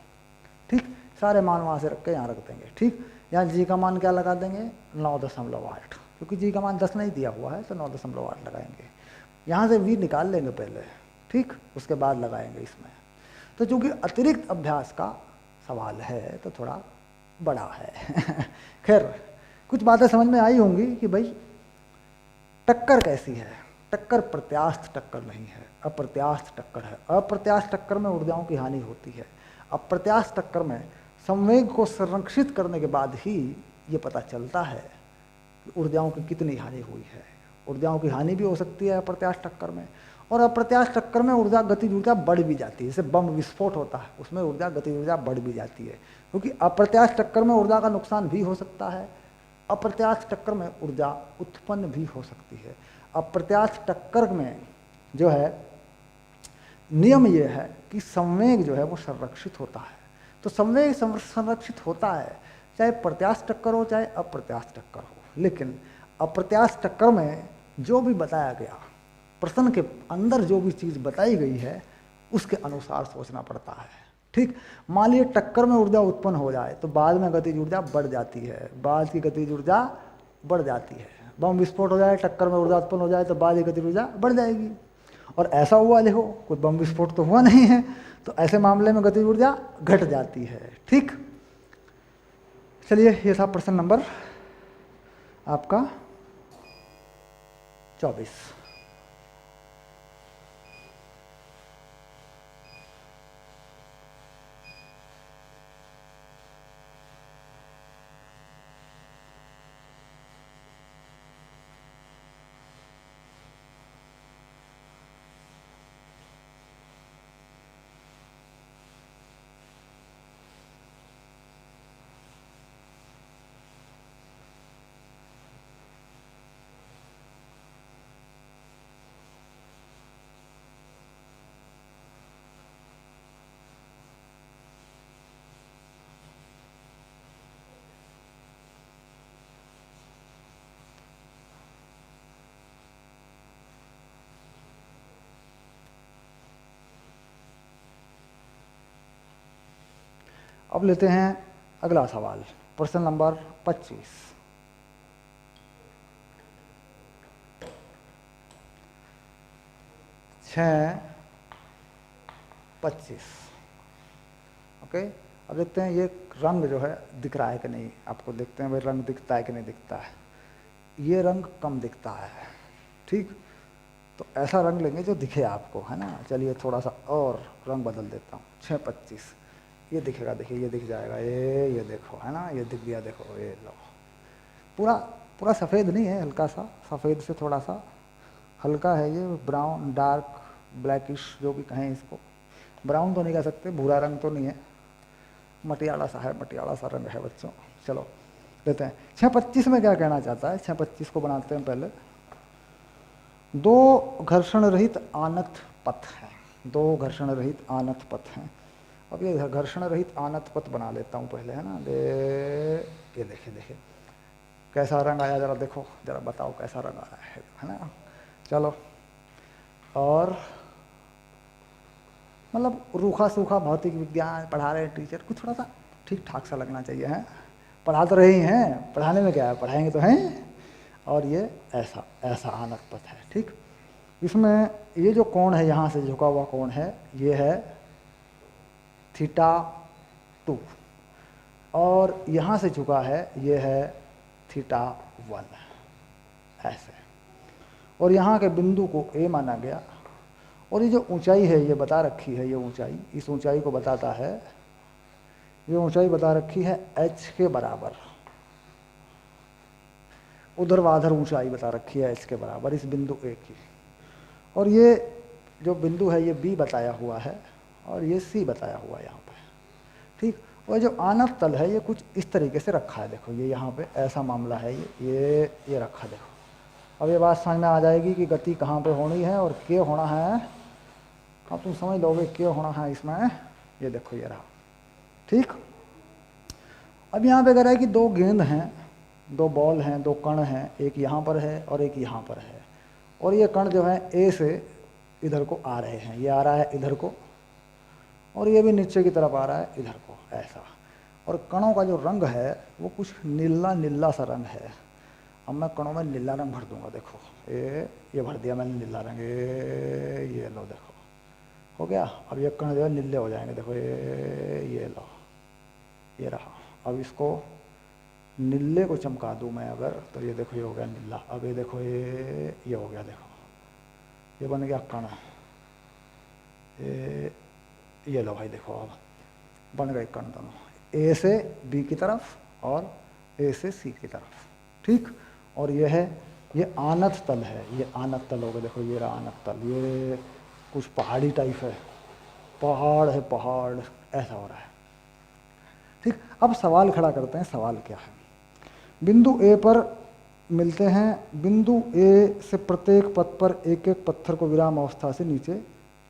ठीक। सारे मान वहाँ से रख के यहाँ रख देंगे, ठीक। यहाँ जी का मान क्या लगा देंगे, 9.8, क्योंकि जी का मान 10 नहीं दिया हुआ है तो 9.8 लगाएंगे। यहाँ से वी निकाल लेंगे पहले, ठीक, उसके बाद लगाएंगे इसमें। तो चूँकि अतिरिक्त अभ्यास का सवाल है तो थोड़ा बड़ा है खैर कुछ बातें समझ में आई होंगी कि भाई टक्कर कैसी है। टक्कर प्रत्यास्थ टक्कर नहीं है, अप्रत्यास्थ टक्कर है। अप्रत्यास्थ टक्कर में ऊर्जाओं की हानि होती है, अप्रत्यास्थ टक्कर में संवेग को संरक्षित करने के बाद ही ये पता चलता है कि ऊर्जाओं की कितनी हानि हुई है। ऊर्जाओं की हानि भी हो सकती है अप्रत्यास्थ टक्कर में, और अप्रत्यास्थ टक्कर में ऊर्जा गतिज ऊर्जा बढ़ भी जाती है। जैसे बम विस्फोट होता है उसमें ऊर्जा गतिज ऊर्जा बढ़ भी जाती है, क्योंकि अप्रत्यास्थ टक्कर में ऊर्जा का नुकसान भी हो सकता है, अप्रत्यास्थ टक्कर में ऊर्जा उत्पन्न भी हो सकती है। अप्रत्यास्थ टक्कर में जो है नियम ये है कि संवेग जो है वो संरक्षित होता है। तो संवेग संरक्षित होता है चाहे प्रत्यास्थ टक्कर हो चाहे अप्रत्यास्थ टक्कर हो। लेकिन अप्रत्यास्थ टक्कर में जो भी बताया गया, प्रश्न के अंदर जो भी चीज़ बताई गई है उसके अनुसार सोचना पड़ता है, ठीक। मान लीजिए टक्कर में ऊर्जा उत्पन्न हो जाए तो बाद में गतिज ऊर्जा बढ़ जाती है, बाद की गतिज ऊर्जा बढ़ जाती है। बम विस्फोट हो जाए, टक्कर में ऊर्जा उत्पन्न हो जाए तो बाद की गतिज ऊर्जा बढ़ जाएगी। और ऐसा हुआ देखो, कोई बम विस्फोट तो हुआ नहीं है, तो ऐसे मामले में गतिज ऊर्जा घट जाती है, ठीक। चलिए ये था प्रश्न नंबर आपका 24। अब लेते हैं अगला सवाल, प्रश्न नंबर 25। ओके। अब देखते हैं ये रंग जो है दिख रहा है कि नहीं आपको, देखते हैं भाई रंग दिखता है कि नहीं दिखता है। ये रंग कम दिखता है, ठीक। तो ऐसा रंग लेंगे जो दिखे आपको, है ना। चलिए थोड़ा सा और रंग बदल देता हूँ। 6:25 ये दिखेगा, देखिए ये दिख जाएगा, ये देखो, है ना, ये दिख गया, देखो ये लो। पूरा पूरा सफ़ेद नहीं है, हल्का सा सफ़ेद से थोड़ा सा हल्का है ये, ब्राउन डार्क ब्लैकिश जो भी कहें इसको। ब्राउन तो नहीं कह सकते, भूरा रंग तो नहीं है, मटियाला सा है, मटियाला सा रंग है बच्चों। चलो लेते हैं 6:25 में क्या कहना चाहता है। 6:25 को बनाते हैं पहले। 2 घर्षण रहित आनत पथ हैं, 2 घर्षण रहित आनत पथ हैं। अब ये घर्षण रहित आनत पथ बना लेता हूँ पहले, है ना। ये देखिए देखिए कैसा रंग आया, जरा देखो, जरा बताओ कैसा रंग आ रहा है ना। चलो, और मतलब रूखा सूखा भौतिक विज्ञान पढ़ा रहे टीचर, कुछ थोड़ा सा ठीक ठाक सा लगना चाहिए, है। पढ़ा तो रहे ही हैं, पढ़ाने में क्या है, पढ़ाएंगे तो हैं। और ये ऐसा ऐसा आनत पथ है, ठीक। इसमें ये जो कोण है, यहाँ से झुका हुआ कोण है, ये है θ2, और यहाँ से झुका है ये है θ1, ऐसे। और यहाँ के बिंदु को A माना गया, और ये जो ऊंचाई है ये बता रखी है, ये ऊंचाई, इस ऊंचाई को बताता है, ये ऊंचाई बता रखी है h के बराबर। ऊर्ध्वाधर ऊंचाई बता रखी है h के बराबर इस बिंदु A की। और ये जो बिंदु है ये B बताया हुआ है, और ये सी बताया हुआ है यहाँ पे, ठीक। और जो आनत तल है ये कुछ इस तरीके से रखा है, देखो ये यहाँ पे ऐसा मामला है, ये रखा देखो। अब ये बात समझ में आ जाएगी कि गति कहाँ पे होनी है और क्या होना है। अब तुम समझ लोगे क्या होना है इसमें। ये देखो ये रहा, ठीक। अब यहाँ पे कह रहा है कि दो गेंद हैं, दो बॉल हैं, दो कण हैं, एक यहाँ पर है और एक यहाँ पर है, और ये कण जो है ए से इधर को आ रहे हैं, ये आ रहा है इधर को और ये भी नीचे की तरफ आ रहा है इधर को, ऐसा। और कणों का जो रंग है वो कुछ नीला नीला सा रंग है। अब मैं कणों में नीला रंग भर दूंगा, देखो ये भर दिया मैंने नीला रंग, ये लो देखो हो गया। अब ये कण जो है नीले हो जाएंगे, देखो ये लो, ये रहा। अब इसको नीले को चमका दूं मैं अगर, तो ये देखो ये हो गया नीला। अब ये देखो ये हो गया, देखो ये बन गया कण, ये लो भाई देखो, अब बन गए कण दोनों, ए से बी की तरफ और ए से सी की तरफ, ठीक। और ये है, ये आनत तल है, ये आनत तल होगा, देखो ये रहा आनत तल। ये कुछ पहाड़ी टाइप है, पहाड़ है, पहाड़ ऐसा हो रहा है, ठीक। अब सवाल खड़ा करते हैं, सवाल क्या है। बिंदु ए पर मिलते हैं, बिंदु ए से प्रत्येक पथ पर एक एक पत्थर को विराम अवस्था से नीचे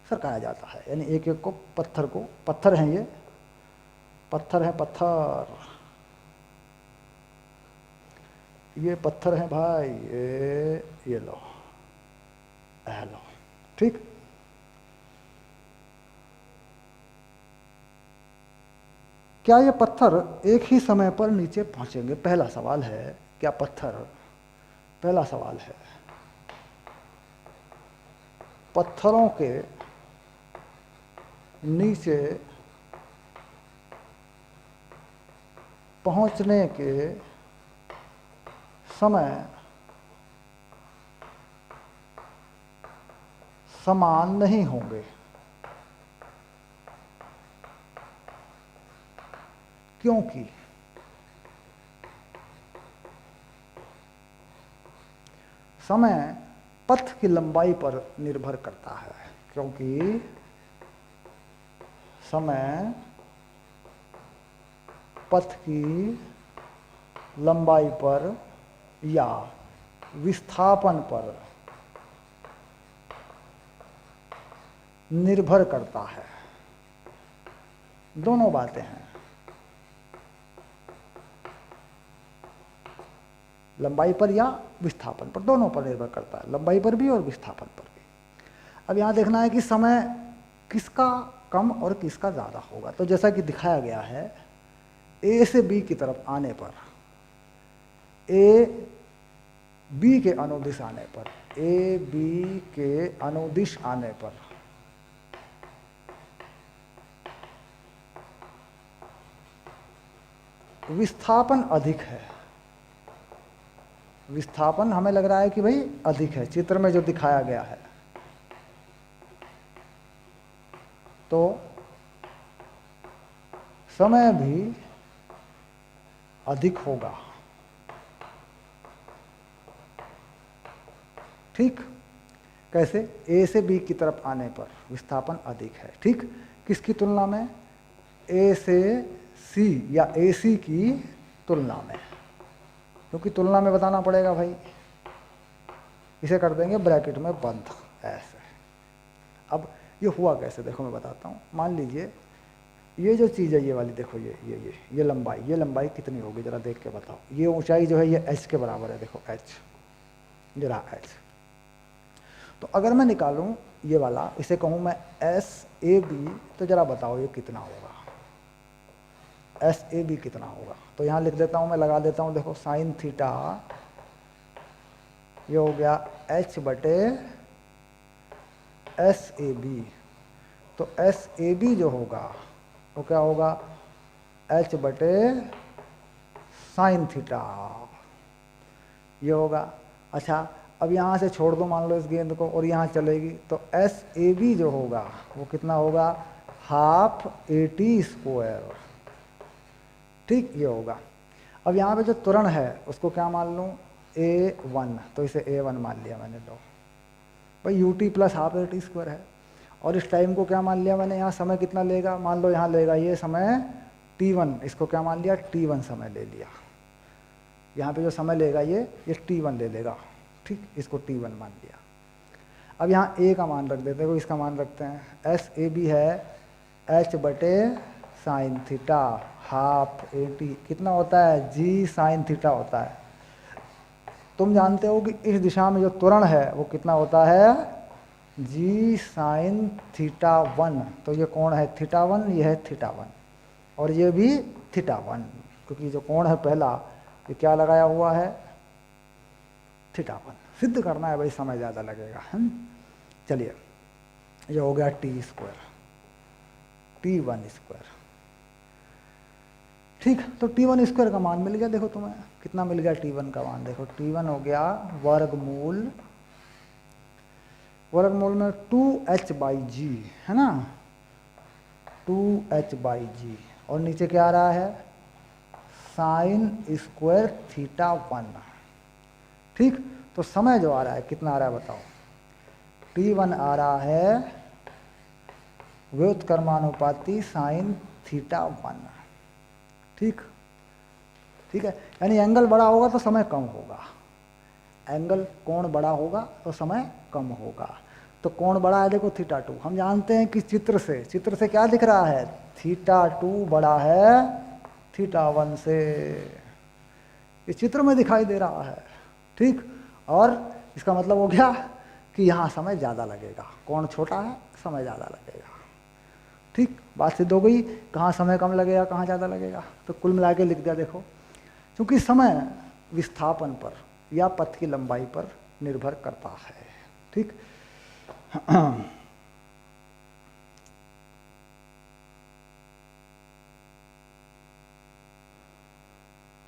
सरकाया जाता है, यानी एक एक को पत्थर हैं, ये पत्थर है, पत्थर, ये पत्थर है भाई, ये लो, लो, ठीक। क्या ये पत्थर एक ही समय पर नीचे पहुंचेंगे? पहला सवाल है, क्या पत्थर, पहला सवाल है, पत्थरों के नीचे पहुंचने के समय समान नहीं होंगे, क्योंकि समय पथ की लंबाई पर निर्भर करता है, क्योंकि समय पथ की लंबाई पर या विस्थापन पर निर्भर करता है। दोनों बातें हैं, लंबाई पर या विस्थापन पर, दोनों पर निर्भर करता है, लंबाई पर भी और विस्थापन पर भी। अब यहाँ देखना है कि समय किसका कम और किसका ज़्यादा होगा। तो जैसा कि दिखाया गया है, ए से बी की तरफ आने पर, ए बी के अनुदिश आने पर, ए बी के अनुदिश आने पर विस्थापन अधिक है। विस्थापन हमें लग रहा है कि भाई अधिक है, चित्र में जो दिखाया गया है, तो समय भी अधिक होगा, ठीक। कैसे? ए से बी की तरफ आने पर विस्थापन अधिक है, ठीक। किसकी तुलना में? ए से सी या ए सी की तुलना में, क्योंकि तुलना में बताना पड़ेगा भाई। इसे कर देंगे ब्रैकेट में बंद, ऐसे। अब ये हुआ कैसे, देखो मैं बताता हूँ। मान लीजिए ये जो चीज़ है, ये वाली देखो, ये लंबाई, ये लंबाई कितनी होगी जरा देख के बताओ। ये ऊंचाई जो है ये h के बराबर है, देखो h, जरा h। तो अगर मैं निकालूं ये वाला, इसे कहूँ मैं एस ए बी, तो जरा बताओ ये कितना होगा, एस ए बी कितना होगा। तो यहाँ लिख देता हूँ मैं, लगा देता हूँ, देखो साइन थीटा, ये हो गया h बटे एस ए बी। तो एस ए बी जो होगा वो क्या होगा, h बटे साइन थीटा, ये होगा। अच्छा, अब यहाँ से छोड़ दो मान लो इस गेंद को, और यहाँ चलेगी, तो एस ए बी जो होगा वो कितना होगा, हाफ AT स्क्वायर, ठीक, ये होगा। अब यहाँ पे जो त्वरण है उसको क्या मान लूँ, A1, तो इसे A1 मान लिया मैंने, लो भाई, UT plus half AT square है। और इस टाइम को क्या मान लिया मैंने, यहाँ समय कितना लेगा, मान लो यहाँ लेगा ये समय t1, इसको क्या मान लिया t1 समय ले लिया। यहाँ पे जो समय लेगा ये t1 ले लेगा, ठीक, इसको t1 मान लिया। अब यहाँ a का मान रख देते हैं, इसका मान रखते हैं, एस ए बी है h/sin थीटा हाफ AT कितना होता है g sin थीटा होता है। तुम जानते हो कि इस दिशा में जो त्वरण है वो कितना होता है g sin θ1, तो ये कोण है θ1, ये है θ1 और ये भी θ1, क्योंकि जो कोण है पहला ये क्या लगाया हुआ है θ1। सिद्ध करना है भाई, समय ज़्यादा लगेगा। चलिए ये हो गया t² t1², ठीक। तो t1² का मान मिल गया, देखो तुम्हें कितना मिल गया t1 का मान, देखो t1 हो गया वर्गमूल में 2h/g है ना, 2h/g और नीचे क्या आ रहा है sin² θ1, ठीक। तो समय जो आ रहा है कितना आ रहा है बताओ, t1 आ रहा है व्युत्क्रमानुपाती sin θ1, ठीक, ठीक है। यानी एंगल बड़ा होगा तो समय कम होगा, एंगल कोण बड़ा होगा तो समय कम होगा। तो कोण बड़ा है देखो θ2, हम जानते हैं कि चित्र से क्या दिख रहा है θ2 बड़ा है θ1 से, ये चित्र में दिखाई दे रहा है, ठीक। और इसका मतलब हो गया कि यहाँ समय ज़्यादा लगेगा, कोण छोटा है समय ज़्यादा लगेगा, ठीक। बात सिद्ध हो गई, कहाँ समय कम लगेगा कहाँ ज़्यादा लगेगा। तो कुल मिला के लिख दिया देखो, क्योंकि समय विस्थापन पर या पथ की लंबाई पर निर्भर करता है, ठीक।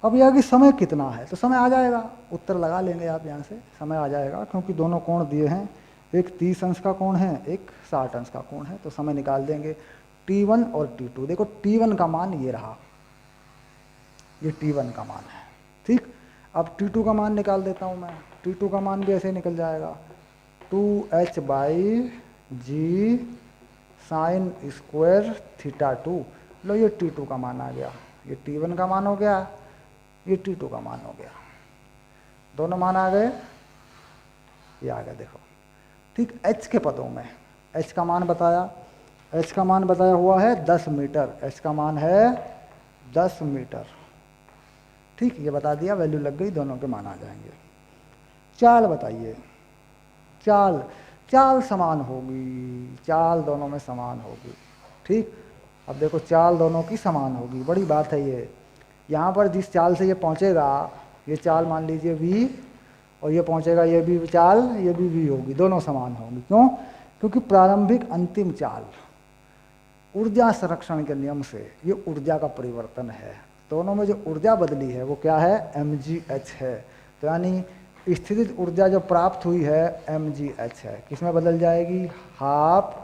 अब यह कि समय कितना है, तो समय आ जाएगा, उत्तर लगा लेंगे आप यहाँ से, समय आ जाएगा, क्योंकि दोनों कोण दिए हैं, एक 30 अंश का कोण है, एक 60 अंश का कोण है, तो समय निकाल देंगे t1 और t2। देखो t1 का मान ये रहा, ये t1 का मान है, ठीक। अब t2 का मान निकाल देता हूँ मैं, t2 का मान भी ऐसे निकल जाएगा 2h/g sin² θ2। लो ये t2 का मान आ गया, ये t1 का मान हो गया, ये t2 का मान हो गया, दोनों मान आ गए, ये आ गया देखो, ठीक। h के पदों में h का मान बताया, h का मान बताया हुआ है 10 मीटर, h का मान है 10 मीटर, ठीक। ये बता दिया, वैल्यू लग गई, दोनों के मान आ जाएंगे। चाल बताइए, चाल समान होगी, चाल दोनों में समान होगी, ठीक। अब देखो चाल दोनों की समान होगी, बड़ी बात है ये। यहाँ पर जिस चाल से ये पहुँचेगा, ये चाल मान लीजिए v, और ये पहुँचेगा ये भी चाल, ये भी v होगी, दोनों समान होंगी। क्यों? क्योंकि प्रारंभिक अंतिम चाल ऊर्जा संरक्षण के नियम से ये ऊर्जा का परिवर्तन है, दोनों में जो ऊर्जा बदली है वो क्या है mgh है। तो यानी स्थितिज ऊर्जा जो प्राप्त हुई है mgh है, किसमें बदल जाएगी, हाफ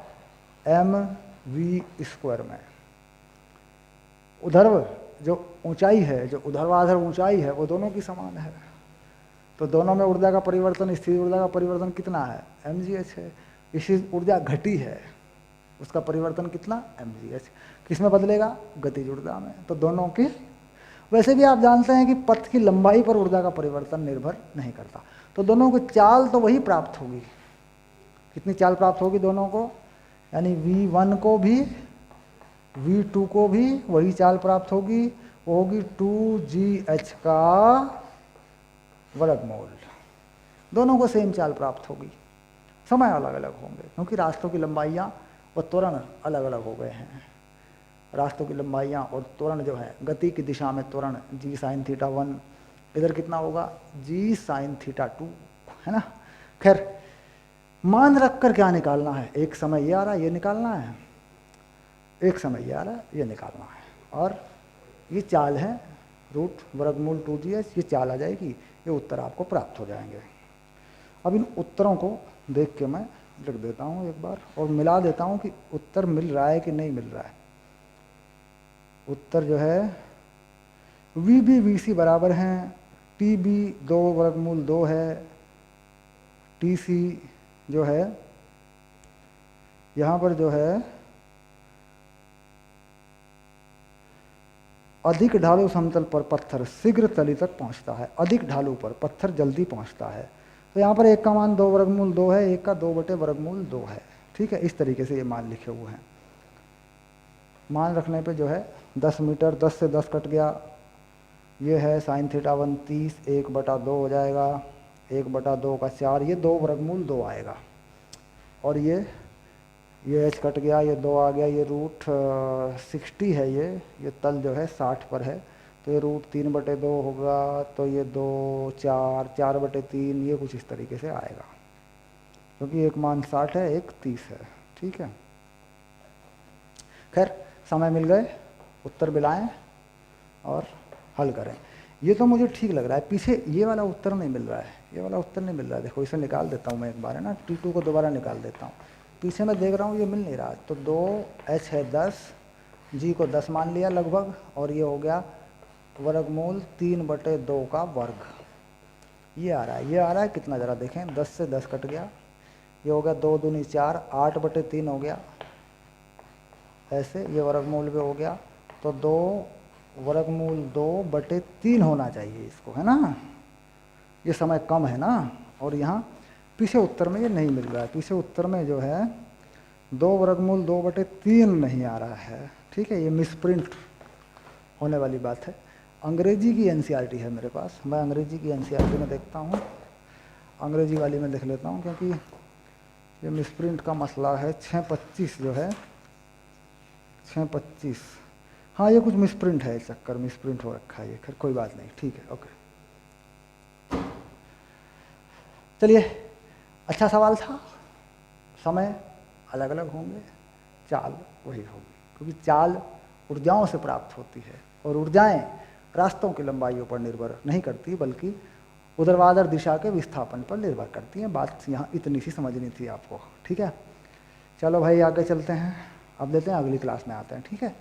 mv² में। उधर्व जो ऊंचाई है, जो ऊर्ध्वाधर ऊंचाई है, वो दोनों की समान है, तो दोनों में ऊर्जा का परिवर्तन, स्थिर ऊर्जा का परिवर्तन कितना है mgh है। इसी ऊर्जा घटी है, उसका परिवर्तन कितना mgh, किसमें बदलेगा गतिज ऊर्जा में। तो दोनों की, वैसे भी आप जानते हैं कि पथ की लंबाई पर ऊर्जा का परिवर्तन निर्भर नहीं करता, तो दोनों को चाल तो वही प्राप्त होगी। कितनी चाल प्राप्त होगी दोनों को, यानी v1 को भी v2 को भी वही चाल प्राप्त होगी, वो होगी 2gh का वर्गमूल, दोनों को सेम चाल प्राप्त होगी। समय अलग अलग होंगे क्योंकि रास्तों की लंबाइयाँ और त्वरण अलग अलग हो गए हैं। रास्तों की लंबाइयाँ और त्वरण जो है, गति की दिशा में त्वरण g sin θ1, इधर कितना होगा g sin θ2, है ना। खैर मान रख कर क्या निकालना है, एक समय ये आ रहा है ये निकालना है, एक समय ये आ रहा है ये निकालना है, और ये चाल है रूट वर्गमूल 2gh, ये चाल आ जाएगी, ये उत्तर आपको प्राप्त हो जाएंगे। अब इन उत्तरों को देख के मैं लिख देता हूँ एक बार और मिला देता हूँ कि उत्तर मिल रहा है कि नहीं मिल रहा है। उत्तर जो है VB VC बराबर हैं, TB 2 वर्गमूल 2 है, TC जो है यहाँ पर जो है अधिक ढालू समतल पर पत्थर शीघ्र तली तक पहुँचता है। अधिक ढालू पर पत्थर जल्दी पहुँचता है। तो यहाँ पर एक का मान 2 वर्गमूल 2 है, एक का 2/वर्गमूल 2 है। ठीक है, इस तरीके से ये मान लिखे हुए हैं। मान रखने पे जो है 10 मीटर, 10 से 10 कट गया, ये है साइन थीटा 1 30, 1/2 हो जाएगा, 1/2 का 4, ये 2/2 आएगा। और ये एच कट गया, ये 2 आ गया, ये रूट 60 है, ये तल जो है 60 पर है, तो ये रूट 3/2 होगा, तो ये 2 4 4/3, ये कुछ इस तरीके से आएगा, क्योंकि एक मान 60 है, एक 30 है। ठीक है, खैर समय मिल गए, उत्तर मिलाएं और हल करें। ये तो मुझे ठीक लग रहा है, पीछे ये वाला उत्तर नहीं मिल रहा है, ये वाला उत्तर नहीं मिल रहा है। देखो इसे निकाल देता हूँ मैं एक बार, है ना, T2 को दोबारा निकाल देता हूँ। पीछे मैं देख रहा हूँ ये मिल नहीं रहा, तो 2h है 10, g को 10 मान लिया लगभग, और ये हो गया वर्गमूल 3/2 का वर्ग। ये आ रहा है, ये आ रहा है कितना ज़रा देखें, 10 से 10 कट गया, ये हो गया 2 दूनी 4, 8/3 हो गया, ऐसे ये वर्गमूल भी हो गया, तो 2/2 होना चाहिए इसको, है ना। ये समय कम है ना, और यहाँ पीछे उत्तर में ये नहीं मिल रहा है। पीछे उत्तर में जो है 2/2/3 नहीं आ रहा है। ठीक है, ये मिसप्रिंट होने वाली बात है। अंग्रेजी की एनसीईआरटी है मेरे पास, मैं अंग्रेजी की एनसीईआरटी में देखता हूँ, अंग्रेजी वाली में देख लेता हूँ, क्योंकि ये मिसप्रिंट का मसला है। 625 जो है 625, हाँ ये कुछ मिसप्रिंट है, चक्कर मिसप्रिंट हो रखा है ये, खैर कोई बात नहीं, ठीक है, ओके। चलिए, अच्छा सवाल था। समय अलग अलग होंगे, चाल वही होगी, क्योंकि चाल ऊर्जाओं से प्राप्त होती है, और ऊर्जाएं रास्तों की लंबाइयों पर निर्भर नहीं करती, बल्कि ऊर्ध्वाधर दिशा के विस्थापन पर निर्भर करती हैं। बात यहाँ इतनी सी समझनी थी आपको। ठीक है, चलो भाई आगे चलते हैं, अब लेते हैं अगली क्लास में आते हैं। ठीक है।